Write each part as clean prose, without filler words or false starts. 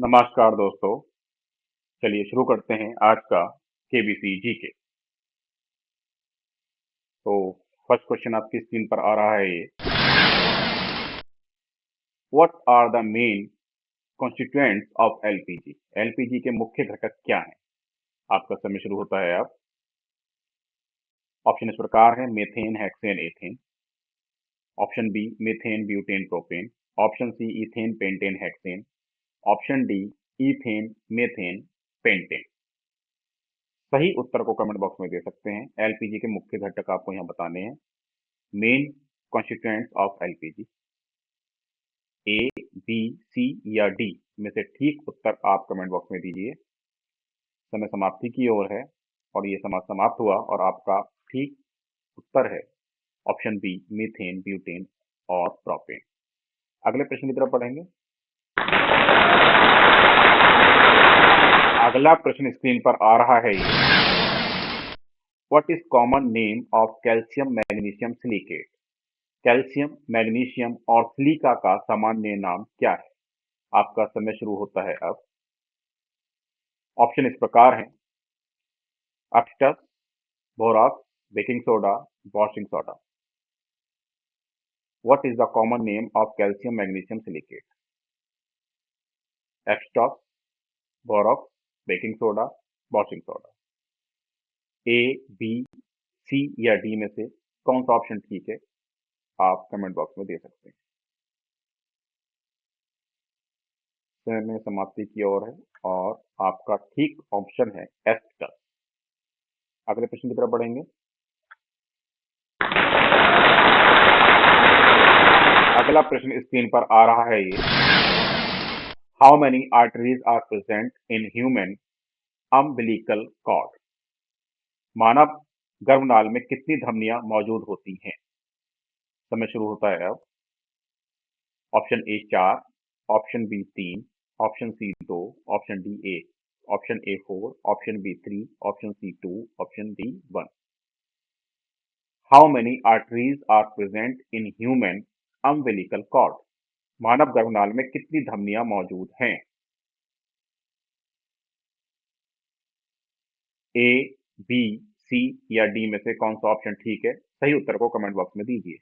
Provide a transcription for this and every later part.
नमस्कार दोस्तों। चलिए शुरू करते हैं आज का केबीसी जीके। तो फर्स्ट क्वेश्चन आपकी स्क्रीन पर आ रहा है ये। What are the main constituents of LPG? LPG के मुख्य घटक क्या हैं? आपका समय शुरू होता है अब। ऑप्शन इस प्रकार है: methane, hexane, ethane. Option B methane, butane, propane. Option C ethane, pentane, hexane. Option D ethane, methane, pentane. सही उत्तर को कमेंट बॉक्स में दे सकते हैं। एलपीजी के मुख्य घटक आपको यहाँ बताने हैं। Main constituents of LPG. A, B, C या डी में से ठीक उत्तर आप कमेंट बॉक्स में दीजिए। समय समाप्ति की ओर है और ये समय समाप्त हुआ और आपका ठीक उत्तर है ऑप्शन बी मीथेन, ब्यूटेन और प्रोपेन। अगले प्रश्न की तरफ पढ़ेंगे। अगला प्रश्न स्क्रीन पर आ रहा है ये। What is common name of calcium magnesium silicate? Calcium, magnesium और सिलिका का सामान्य नाम क्या है? आपका समय शुरू होता है अब। ऑप्शन इस प्रकार हैं: asbestos, borax, baking soda, washing soda. What is the common name of calcium magnesium silicate? Asbestos, borax, baking soda, washing soda. A, B, C या डी में से कौन सा ऑप्शन ठीक है? आप कमेंट बॉक्स में दे सकते हैं। समय समाप्ति की ओर है और आपका ठीक ऑप्शन है एस्बेस्टस। अगले प्रश्न की तरफ बढ़ेंगे। अगला प्रश्न स्क्रीन पर आ रहा है ये। How many arteries are present in human umbilical cord? मानव गर्भनाल में कितनी धमनियां मौजूद होती हैं? समय शुरू होता है अब। Option A 4, option B 3, option C 2, option D 1, option A 4, option B 3, option C 2, option D 1। How many arteries are present in human umbilical cord? मानव गर्भनाल में कितनी धमनियां मौजूद हैं? ए, बी, सी या डी में से कौन सा ऑप्शन ठीक है? सही उत्तर को कमेंट बॉक्स में दीजिए।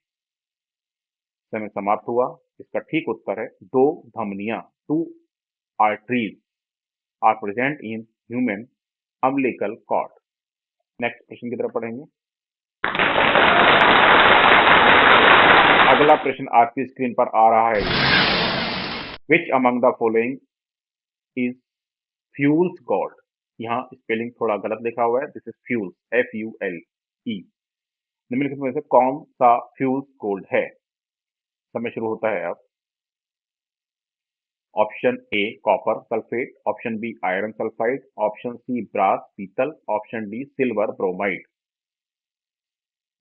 समय समाप्त हुआ। इसका ठीक उत्तर है दो धमनियां, two arteries are present in human umbilical cord. Next प्रश्न की तरफ पढ़ेंगे। अगला प्रश्न आपकी स्क्रीन पर आ रहा है ये। विच among the following is fuels God? यहाँ स्पेलिंग थोड़ा गलत लिखा हुआ है। This is fuels, FULE। निम्नलिखित में से कौन सा फ्यूल्स गोल्ड है? समय शुरू होता है अब। Option A copper sulphate, option B iron sulphide, option C brass पीतल, option D silver bromide.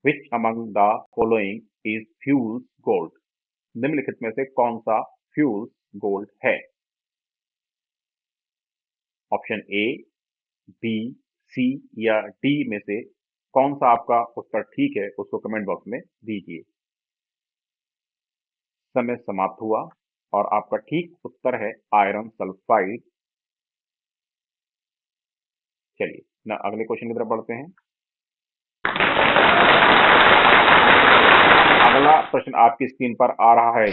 Which among the following is fool's gold? निम्नलिखित में से कौन सा फ्यूल्स गोल्ड है? ऑप्शन ए, बी, सी या डी में से कौन सा आपका उत्तर ठीक है उसको कमेंट बॉक्स में दीजिए। समय समाप्त हुआ और आपका ठीक उत्तर है आयरन सल्फाइड। चलिए ना अगले क्वेश्चन की तरफ बढ़ते हैं। अगला प्रश्न आपकी स्क्रीन पर आ रहा है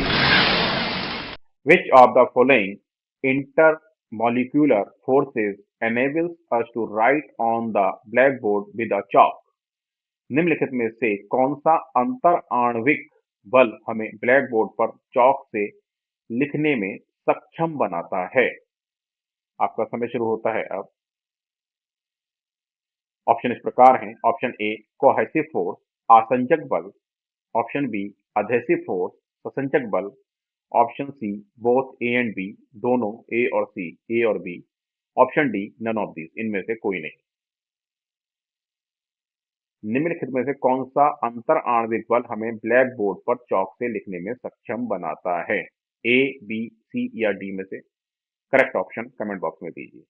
which of the following intermolecular forces enables us to write on the blackboard with a chalk? निम्नलिखित में से कौन सा अंतर आणविक बल हमें ब्लैक बोर्ड पर चौक से लिखने में सक्षम बनाता है? आपका समय शुरू होता है अब। ऑप्शन इस प्रकार हैं: ऑप्शन ए कोहेसिव फोर्स, आसंजक बल, ऑप्शन बी अधेसिव फोर्स, ससंजक बल, option C both A and B, दोनों ए और सी, ए और B, option D none of these, इनमें से कोई नहीं। निम्नलिखित में से कौन सा अंतर आणविक बल हमें ब्लैक बोर्ड पर चौक से लिखने में सक्षम बनाता है? ए, बी, सी या डी में से करेक्ट ऑप्शन कमेंट बॉक्स में दीजिए।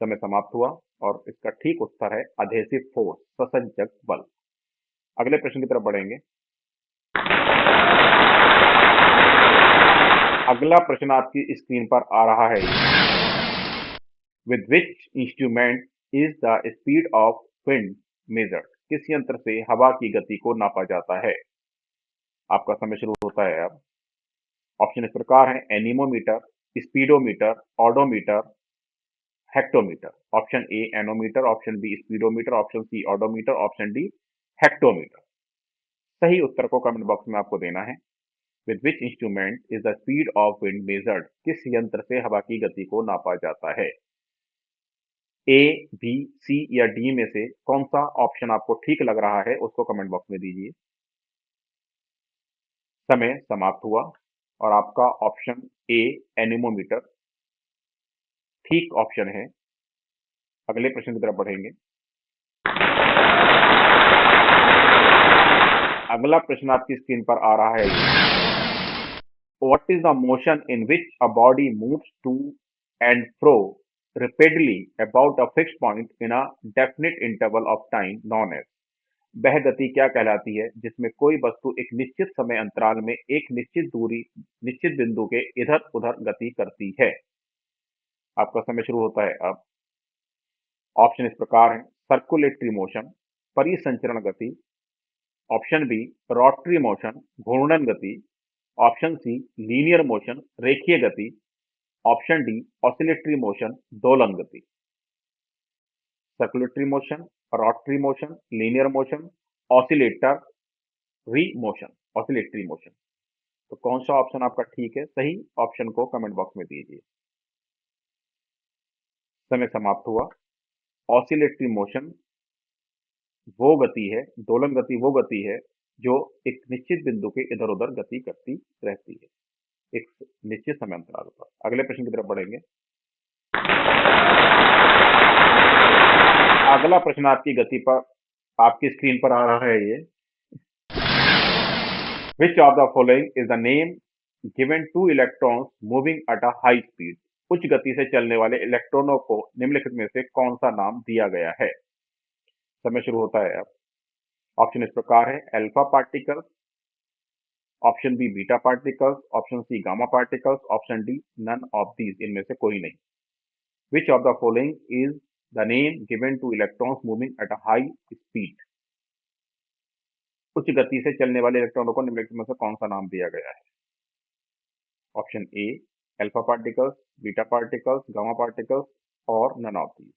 समय समाप्त हुआ और इसका ठीक उत्तर है अधेसिव फोर्स, ससंजक बल। अगले प्रश्न की तरफ बढ़ेंगे। अगला प्रश्न आपकी स्क्रीन पर आ रहा है। With which instrument is the speed of wind measured? किस यंत्र से हवा की गति को नापा जाता है? आपका समय शुरू होता है अब। ऑप्शन इस प्रकार है: anemometer, speedometer, odometer, hectometer. Option A anemometer, option B speedometer, option C odometer, option D hectometer. सही उत्तर को कमेंट बॉक्स में आपको देना है। With which instrument is the speed of wind measured? किस यंत्र से हवा की गति को नापा जाता है? ए, बी, सी या डी में से कौन सा ऑप्शन आपको ठीक लग रहा है उसको कमेंट बॉक्स में दीजिए। समय समाप्त हुआ और आपका ऑप्शन ए एनीमोमीटर ठीक ऑप्शन है। अगले प्रश्न की तरफ बढ़ेंगे। अगला प्रश्न आपकी स्क्रीन पर आ रहा है। What is the motion in which a body moves to and fro rapidly about a fixed point in a definite interval of time known as? वह गति क्या कहलाती है जिसमें कोई वस्तु एक निश्चित समय अंतराल में एक निश्चित बिंदु के इधर उधर गति करती है? आपका समय शुरू होता है अब। ऑप्शन इस प्रकार है: सर्कुलेटरी मोशन, परिसंचरण गति, ऑप्शन बी रोटरी मोशन, घूर्णन गति, ऑप्शन सी लीनियर मोशन, रेखीय गति, ऑप्शन डी ऑसिलेटरी मोशन, दोलन गति। Circulatory motion, rotary motion, linear motion, oscillatory motion. तो कौन सा ऑप्शन आपका ठीक है? सही ऑप्शन को कमेंट बॉक्स में दीजिए। समय समाप्त हुआ। ऑसिलेटरी मोशन वो गति है, दोलन गति वो गति है जो एक निश्चित बिंदु के इधर उधर गति करती रहती है एक निश्चित समय अंतराल पर। अगले प्रश्न की तरफ बढ़ेंगे। अगला प्रश्न आपकी स्क्रीन पर आ रहा है ये। Which of the following is the name given to electrons moving at a high speed? उच्च गति से चलने वाले इलेक्ट्रॉनों को निम्नलिखित में से कौन सा नाम दिया गया है? समय शुरू होता है अब। ऑप्शन इस प्रकार है: alpha particles, option B beta particles, option C gamma particles, option D none of these, इनमें से कोई नहीं। Which of the following is the name given to electrons moving at a high speed? उच्च गति से चलने वाले इलेक्ट्रॉनों को निम्नलिखित में से कौन सा नाम दिया गया है? ऑप्शन ए alpha particles, beta particles, gamma particles और नन ऑफ दीज।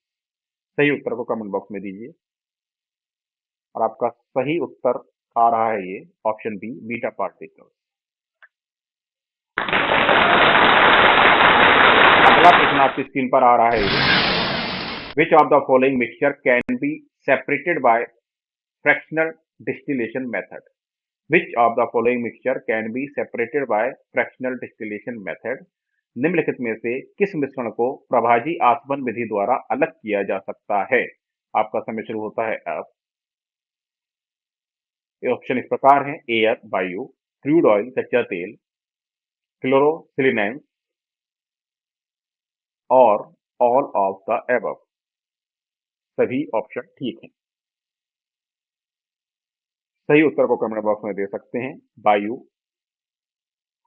सही उत्तर को कमेंट बॉक्स में दीजिए और आपका सही उत्तर आ रहा है ये ऑप्शन बी बीटा पार्टिकल्स। अगला प्रश्न आपकी स्क्रीन पर आ रहा है ये। Which of the following mixture can be separated by fractional distillation method? Which of the following mixture can be separated by fractional distillation method? निम्नलिखित में से किस मिश्रण को प्रभाजी आसवन विधि द्वारा अलग किया जा सकता है? आपका समय शुरू होता है अब। ऑप्शन इस प्रकार है: एयर वायु, क्रूड ऑयल कच्चा तेल, क्लोरोसिलिनेंस और ऑल ऑफ द एबव। सभी ऑप्शन ठीक हैं। सही उत्तर को कमेंट बॉक्स में दे सकते हैं: वायु,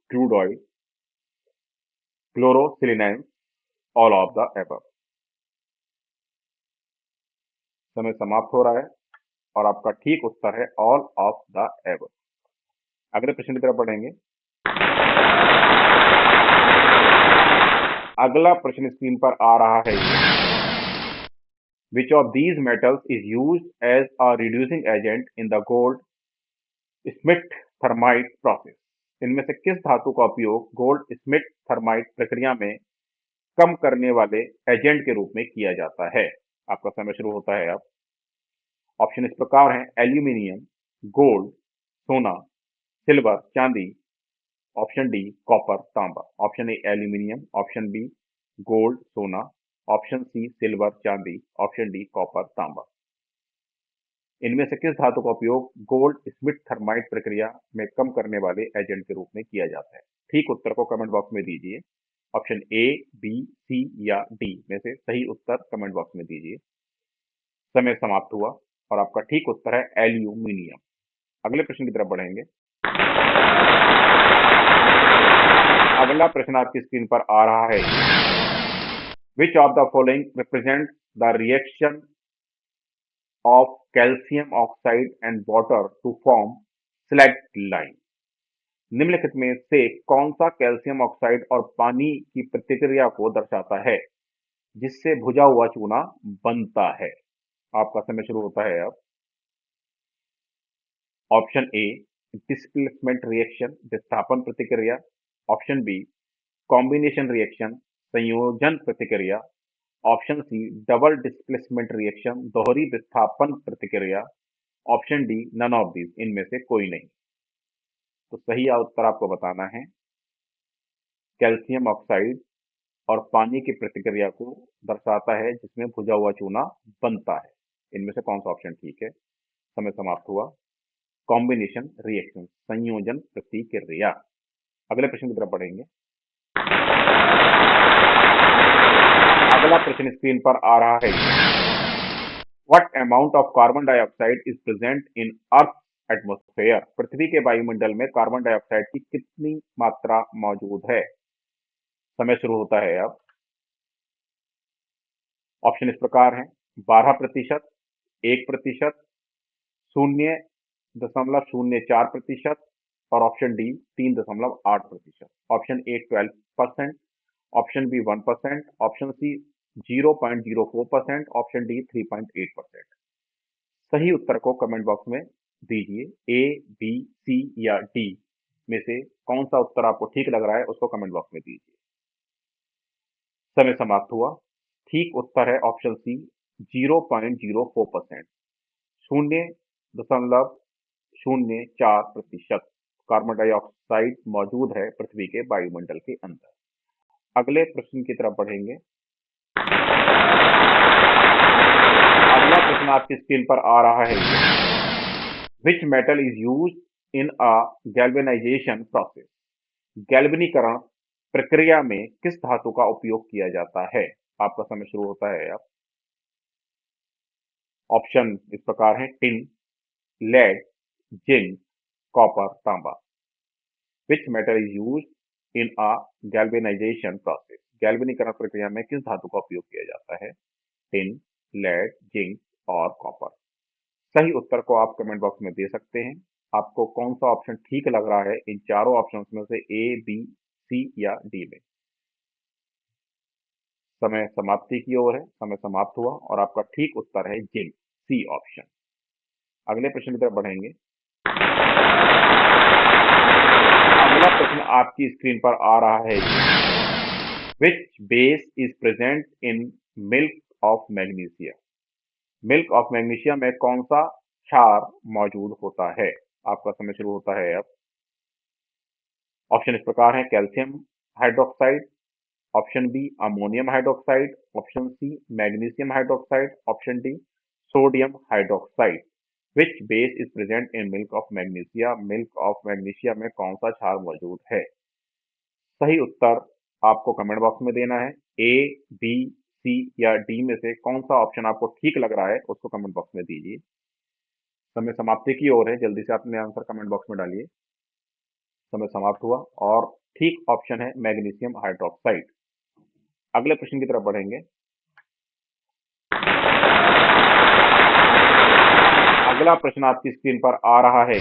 crude oil, chlorosilanes, all of the above. समय समाप्त हो रहा है और आपका ठीक उत्तर है ऑल ऑफ द एबव। अगले प्रश्न की तरफ बढ़ेंगे। अगला प्रश्न स्क्रीन पर आ रहा है ये। Which of these metals is used as a reducing agent in the gold smith thermite process? इनमें से किस धातु का उपयोग गोल्ड स्मिथ थर्माइट प्रक्रिया में कम करने वाले एजेंट के रूप में किया जाता है? आपका समय शुरू होता है अब। ऑप्शन इस प्रकार है: एल्यूमिनियम, गोल्ड, सोना, सिल्वर, चांदी, ऑप्शन डी कॉपर, तांबा। Option A aluminium, option B gold, सोना, ऑप्शन सी सिल्वर, चांदी, ऑप्शन डी कॉपर, तांबा। इनमें से किस धातु का उपयोग गोल्ड स्मिथ थर्माइट प्रक्रिया में कम करने वाले एजेंट के रूप में किया जाता है? ठीक उत्तर को कमेंट बॉक्स में दीजिए। ऑप्शन ए, बी, सी या डी में से सही उत्तर कमेंट बॉक्स में दीजिए। समय समाप्त हुआ और आपका ठीक उत्तर है एल्यूमिनियम। अगले प्रश्न की तरफ बढ़ेंगे। अगला प्रश्न आपकी स्क्रीन पर आ रहा है, which of the following represent the reaction of calcium oxide and water to form slaked lime. निम्नलिखित में से कौन सा कैल्शियम ऑक्साइड और पानी की प्रतिक्रिया को दर्शाता है जिससे भुजा हुआ चूना बनता है। आपका समय शुरू होता है अब। ऑप्शन ए डिस्प्लेसमेंट रिएक्शन विस्थापन प्रतिक्रिया, ऑप्शन बी कॉम्बिनेशन रिएक्शन संयोजन प्रतिक्रिया, option C double displacement reaction दोहरी विस्थापन प्रतिक्रिया, option D none of these, इनमें से कोई नहीं। तो सही उत्तर आपको बताना है कैल्शियम ऑक्साइड और पानी की प्रतिक्रिया को दर्शाता है जिसमें भुजा हुआ चूना बनता है। इनमें से कौन सा ऑप्शन ठीक है। समय समाप्त हुआ। कॉम्बिनेशन रिएक्शन संयोजन प्रतिक्रिया। अगले प्रश्न की तरफ बढ़ेंगे। अगला प्रश्न स्क्रीन पर आ रहा है, what amount of carbon dioxide is present in earth atmosphere. पृथ्वी के वायुमंडल में कार्बन डाइऑक्साइड की कितनी मात्रा मौजूद है। समय शुरू होता है अब। ऑप्शन इस प्रकार हैं, 12%, 1%, 0.04% और option D 3.8%। Option A 12%, option B 1%, option C 0.04%, option D 3.8%। सही उत्तर को कमेंट बॉक्स में दीजिए। ए, बी, सी या डी में से कौन सा उत्तर आपको ठीक लग रहा है उसको कमेंट बॉक्स में दीजिए। समय समाप्त हुआ। ठीक उत्तर है ऑप्शन सी 0.04%, 0.04% कार्बन डाइऑक्साइड मौजूद है पृथ्वी के वायुमंडल के अंदर। अगले प्रश्न की तरफ बढ़ेंगे। अगला प्रश्न आपकी स्क्रीन पर आ रहा है, which metal is use in a galvanization process. गैल्वेनीकरण प्रक्रिया में किस धातु का उपयोग किया जाता है। आपका समय शुरू होता है अब। ऑप्शन इस प्रकार हैं, टिन, लेड, जिंक, कॉपर, तांबा। Which metal is use in a galvanization process. गैल्वेनीकरण प्रक्रिया में किस धातु का उपयोग किया जाता है। टिन, लेड, जिंक और कॉपर। सही उत्तर को आप कमेंट बॉक्स में दे सकते हैं। आपको कौन सा ऑप्शन ठीक लग रहा है इन चारों ऑप्शंस में से, ए, बी, सी या डी में। समय समाप्ति की ओर है। समय समाप्त हुआ और आपका ठीक उत्तर है जिंक, सी ऑप्शन। अगले प्रश्न की तरफ बढ़ेंगे। अगला प्रश्न आपकी स्क्रीन पर आ रहा है, which base is present in milk of magnesia. Milk of magnesia में कौन सा क्षार मौजूद होता है। आपका समय शुरू होता है अब। ऑप्शन इस प्रकार है, calcium hydroxide, option B ammonium hydroxide, option C magnesium hydroxide, option D sodium hydroxide. Which base is present in milk of magnesia. Milk of magnesia में कौन सा क्षार मौजूद है। सही उत्तर आपको कमेंट बॉक्स में देना है। ए, बी, सी या डी में से कौन सा ऑप्शन आपको ठीक लग रहा है उसको कमेंट बॉक्स में दीजिए। समय समाप्ति की ओर है। जल्दी से अपने आंसर कमेंट बॉक्स में डालिए। समय समाप्त हुआ और ठीक ऑप्शन है मैग्नीशियम हाइड्रोक्साइड। अगले प्रश्न की तरफ बढ़ेंगे। अगला प्रश्न आपकी स्क्रीन पर आ रहा है,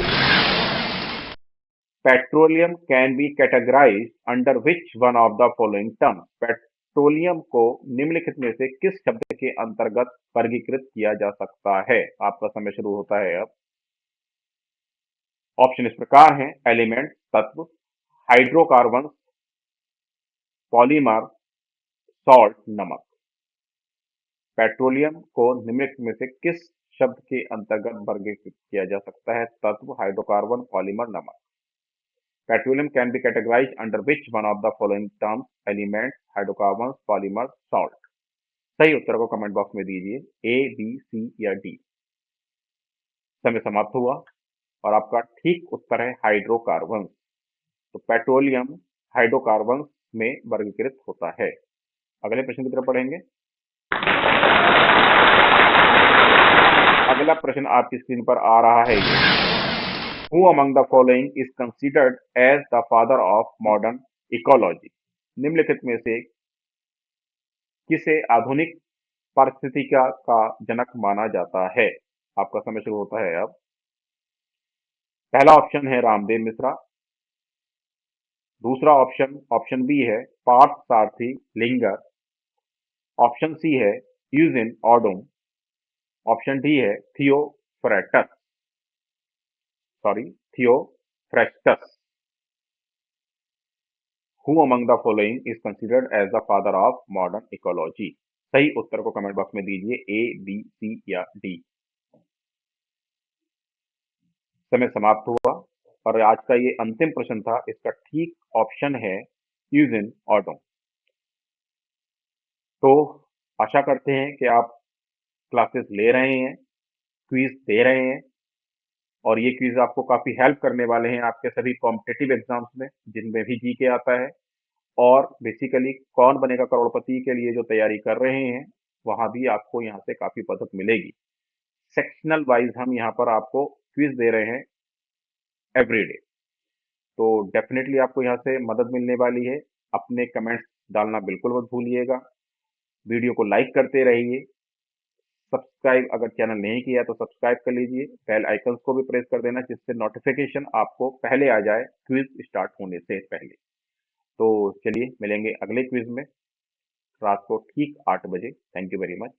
petroleum can be categorised under which one of the following term. Petroleum को निम्नलिखित में से किस शब्द के अंतर्गत वर्गीकृत किया जा सकता है। आपका समय शुरू होता है अब। ऑप्शन इस प्रकार हैं, एलिमेंट तत्व, हाइड्रोकार्बन, पॉलीमर, सॉल्ट नमक। पेट्रोलियम को निम्नलिखित में से किस शब्द के अंतर्गत वर्गीकृत किया जा सकता है। तत्व, हाइड्रोकार्बन, पॉलीमर, नमक। Petroleum can be categorised under which one of the following terms, element, hydrocarbon, polymer, salt. सही उत्तर को कमेंट बॉक्स में दीजिए। ए, बी, सी या डी। समय समाप्त हुआ और आपका ठीक उत्तर है हाइड्रोकार्बन। तो पेट्रोलियम हाइड्रोकार्बन में वर्गीकृत होता है। अगले प्रश्न की तरफ पढ़ेंगे। अगला प्रश्न आपकी स्क्रीन पर आ रहा है, Who among the following is considered as the father of modern ecology. निम्नलिखित में से किसे आधुनिक पारिस्थितिकी का जनक माना जाता है? आपका समय शुरू होता है अब। पहला ऑप्शन है रामदेव मिश्रा। दूसरा ऑप्शन ऑप्शन बी है पार्थ सारथी लिंगर। ऑप्शन सी है यूजिन ऑडम। ऑप्शन डी है Theophratus, sorry, Theophrastus. Who among the following is considered as the father of modern ecology? सही उत्तर को कमेंट बॉक्स में दीजिए, ए, बी, सी या डी। समय समाप्त हुआ और आज का ये अंतिम प्रश्न था। इसका ठीक ऑप्शन है यूजिन ऑडम। तो आशा करते हैं कि आप क्लासेस ले रहे हैं, क्विज दे रहे हैं और ये क्विज आपको काफी हेल्प करने वाले हैं आपके सभी कॉम्पिटिटिव एग्जाम्स में, जिनमें भी जीके आता है। और बेसिकली कौन बनेगा करोड़पति के लिए जो तैयारी कर रहे हैं, वहां भी आपको यहाँ से काफी मदद मिलेगी। सेक्शनल वाइज हम यहाँ पर आपको क्विज दे रहे हैं एवरीडे, तो डेफिनेटली आपको यहाँ से मदद मिलने वाली है। अपने कमेंट्स डालना बिल्कुल मत भूलिएगा। वीडियो को लाइक करते रहिए। सब्सक्राइब अगर चैनल नहीं किया तो सब्सक्राइब कर लीजिए। बेल आइकन को भी प्रेस कर देना, जिससे नोटिफिकेशन आपको पहले आ जाए क्विज स्टार्ट होने से पहले। तो चलिए मिलेंगे अगले क्विज में रात को ठीक 8 बजे। Thank you very much.